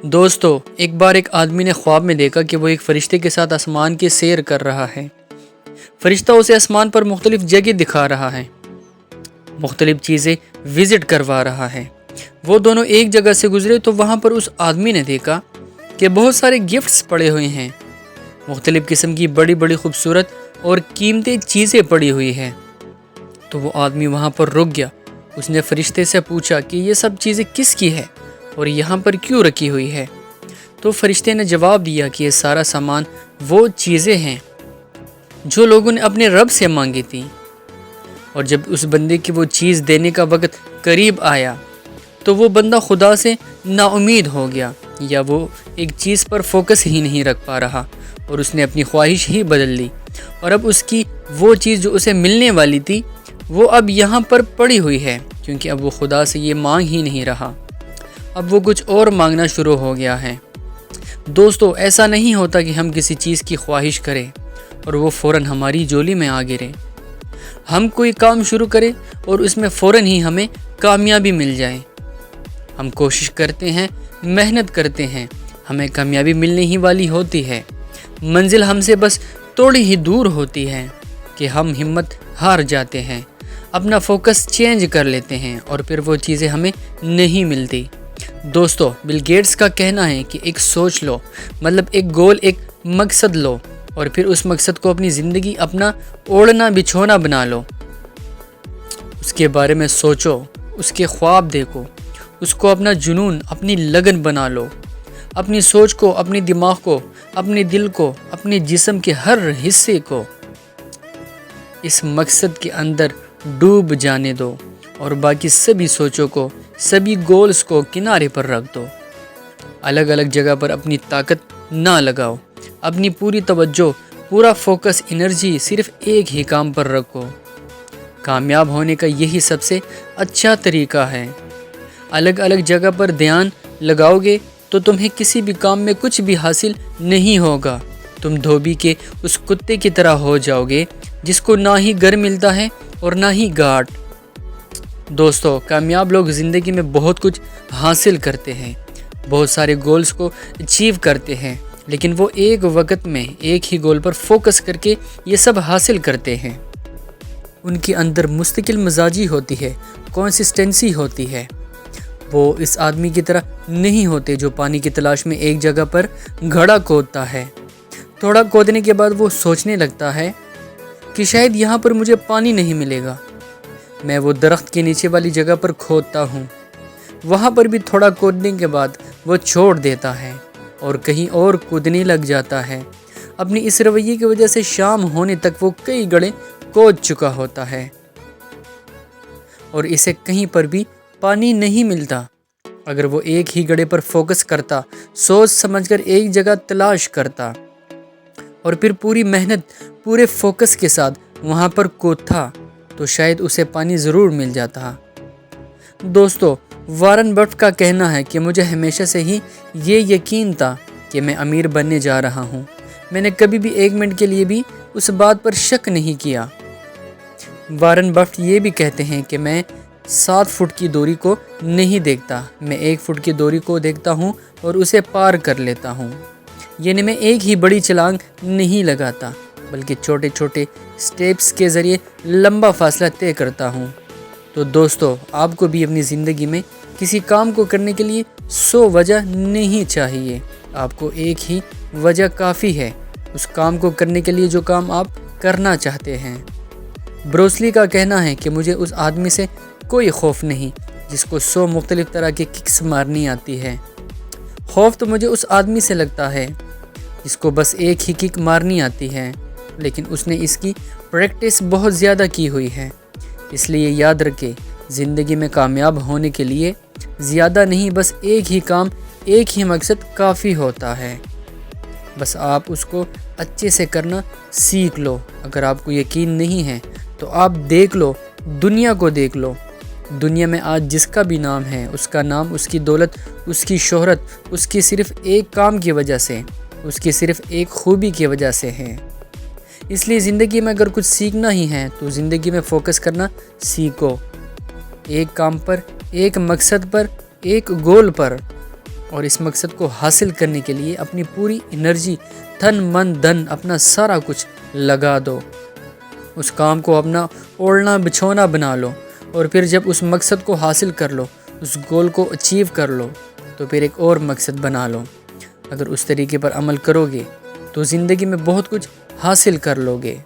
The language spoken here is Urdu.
دوستو، ایک بار ایک آدمی نے خواب میں دیکھا کہ وہ ایک فرشتے کے ساتھ آسمان کی سیر کر رہا ہے۔ فرشتہ اسے آسمان پر مختلف جگہ دکھا رہا ہے، مختلف چیزیں وزٹ کروا رہا ہے۔ وہ دونوں ایک جگہ سے گزرے تو وہاں پر اس آدمی نے دیکھا کہ بہت سارے گفٹس پڑے ہوئے ہیں، مختلف قسم کی بڑی بڑی خوبصورت اور قیمتی چیزیں پڑی ہوئی ہیں۔ تو وہ آدمی وہاں پر رک گیا۔ اس نے فرشتے سے پوچھا کہ یہ سب چیزیں کس کی ہے اور یہاں پر کیوں رکھی ہوئی ہے؟ تو فرشتے نے جواب دیا کہ یہ سارا سامان وہ چیزیں ہیں جو لوگوں نے اپنے رب سے مانگی تھی، اور جب اس بندے کی وہ چیز دینے کا وقت قریب آیا تو وہ بندہ خدا سے نا امید ہو گیا، یا وہ ایک چیز پر فوکس ہی نہیں رکھ پا رہا اور اس نے اپنی خواہش ہی بدل لی، اور اب اس کی وہ چیز جو اسے ملنے والی تھی وہ اب یہاں پر پڑی ہوئی ہے، کیونکہ اب وہ خدا سے یہ مانگ ہی نہیں رہا، اب وہ کچھ اور مانگنا شروع ہو گیا ہے۔ دوستو، ایسا نہیں ہوتا کہ ہم کسی چیز کی خواہش کریں اور وہ فوراً ہماری جولی میں آ گرے۔ ہم کوئی کام شروع کریں اور اس میں فوراً ہی ہمیں کامیابی مل جائے۔ ہم کوشش کرتے ہیں، محنت کرتے ہیں، ہمیں کامیابی ملنے ہی والی ہوتی ہے، منزل ہم سے بس تھوڑی ہی دور ہوتی ہے کہ ہم ہمت ہار جاتے ہیں، اپنا فوکس چینج کر لیتے ہیں اور پھر وہ چیزیں ہمیں نہیں ملتی۔ دوستو، بل گیٹس کا کہنا ہے کہ ایک سوچ لو، مطلب ایک گول، ایک مقصد لو، اور پھر اس مقصد کو اپنی زندگی، اپنا اوڑھنا بچھونا بنا لو۔ اس کے بارے میں سوچو، اس کے خواب دیکھو، اس کو اپنا جنون، اپنی لگن بنا لو۔ اپنی سوچ کو، اپنی دماغ کو، اپنے دل کو، اپنے جسم کے ہر حصے کو اس مقصد کے اندر ڈوب جانے دو، اور باقی سبھی سوچوں کو، سبھی گولز کو کنارے پر رکھ دو۔ الگ الگ جگہ پر اپنی طاقت نہ لگاؤ، اپنی پوری توجہ، پورا فوکس، انرجی صرف ایک ہی کام پر رکھو۔ کامیاب ہونے کا یہی سب سے اچھا طریقہ ہے۔ الگ الگ جگہ پر دھیان لگاؤ گے تو تمہیں کسی بھی کام میں کچھ بھی حاصل نہیں ہوگا۔ تم دھوبی کے اس کتے کی طرح ہو جاؤ گے جس کو نہ ہی گھر ملتا ہے اور نہ ہی گھاٹ۔ دوستو، کامیاب لوگ زندگی میں بہت کچھ حاصل کرتے ہیں، بہت سارے گولز کو اچیو کرتے ہیں، لیکن وہ ایک وقت میں ایک ہی گول پر فوکس کر کے یہ سب حاصل کرتے ہیں۔ ان کے اندر مستقل مزاجی ہوتی ہے، کنسسٹنسی ہوتی ہے۔ وہ اس آدمی کی طرح نہیں ہوتے جو پانی کی تلاش میں ایک جگہ پر گھڑا کھودتا ہے۔ تھوڑا کھودنے کے بعد وہ سوچنے لگتا ہے کہ شاید یہاں پر مجھے پانی نہیں ملے گا۔ میں وہ درخت کے نیچے والی جگہ پر کھودتا ہوں، وہاں پر بھی تھوڑا کھودنے کے بعد وہ چھوڑ دیتا ہے اور کہیں اور کودنے لگ جاتا ہے۔ اپنی اس رویے کی وجہ سے شام ہونے تک وہ کئی گڑھے کھود چکا ہوتا ہے اور اسے کہیں پر بھی پانی نہیں ملتا۔ اگر وہ ایک ہی گڑھے پر فوکس کرتا، سوچ سمجھ کر ایک جگہ تلاش کرتا اور پھر پوری محنت، پورے فوکس کے ساتھ وہاں پر کودتا تو شاید اسے پانی ضرور مل جاتا۔ دوستو، وارن بفٹ کا کہنا ہے کہ مجھے ہمیشہ سے ہی یہ یقین تھا کہ میں امیر بننے جا رہا ہوں۔ میں نے کبھی بھی ایک منٹ کے لیے بھی اس بات پر شک نہیں کیا۔ وارن بفٹ یہ بھی کہتے ہیں کہ میں 7 فٹ کی دوری کو نہیں دیکھتا، میں 1 فٹ کی دوری کو دیکھتا ہوں اور اسے پار کر لیتا ہوں۔ یعنی میں ایک ہی بڑی چھلانگ نہیں لگاتا، بلکہ چھوٹے چھوٹے سٹیپس کے ذریعے لمبا فاصلہ طے کرتا ہوں۔ تو دوستو، آپ کو بھی اپنی زندگی میں کسی کام کو کرنے کے لیے 100 وجہ نہیں چاہیے، آپ کو ایک ہی وجہ کافی ہے اس کام کو کرنے کے لیے جو کام آپ کرنا چاہتے ہیں۔ بروسلی کا کہنا ہے کہ مجھے اس آدمی سے کوئی خوف نہیں جس کو 100 مختلف طرح کی ککس مارنی آتی ہے۔ خوف تو مجھے اس آدمی سے لگتا ہے جس کو بس ایک ہی کک مارنی آتی ہے، لیکن اس نے اس کی پریکٹس بہت زیادہ کی ہوئی ہے۔ اس لیے یاد رکھیں، زندگی میں کامیاب ہونے کے لیے زیادہ نہیں، بس ایک ہی کام، ایک ہی مقصد کافی ہوتا ہے۔ بس آپ اس کو اچھے سے کرنا سیکھ لو۔ اگر آپ کو یقین نہیں ہے تو آپ دیکھ لو، دنیا کو دیکھ لو۔ دنیا میں آج جس کا بھی نام ہے، اس کا نام، اس کی دولت، اس کی شہرت، اس کی صرف ایک کام کی وجہ سے، اس کی صرف ایک خوبی کی وجہ سے ہے۔ اس لیے زندگی میں اگر کچھ سیکھنا ہی ہے تو زندگی میں فوکس کرنا سیکھو، ایک کام پر، ایک مقصد پر، ایک گول پر، اور اس مقصد کو حاصل کرنے کے لیے اپنی پوری انرجی، تن من دھن، اپنا سارا کچھ لگا دو۔ اس کام کو اپنا اوڑھنا بچھونا بنا لو، اور پھر جب اس مقصد کو حاصل کر لو، اس گول کو اچیو کر لو، تو پھر ایک اور مقصد بنا لو۔ اگر اس طریقے پر عمل کرو گے تو زندگی میں بہت کچھ حاصل کر لو گے۔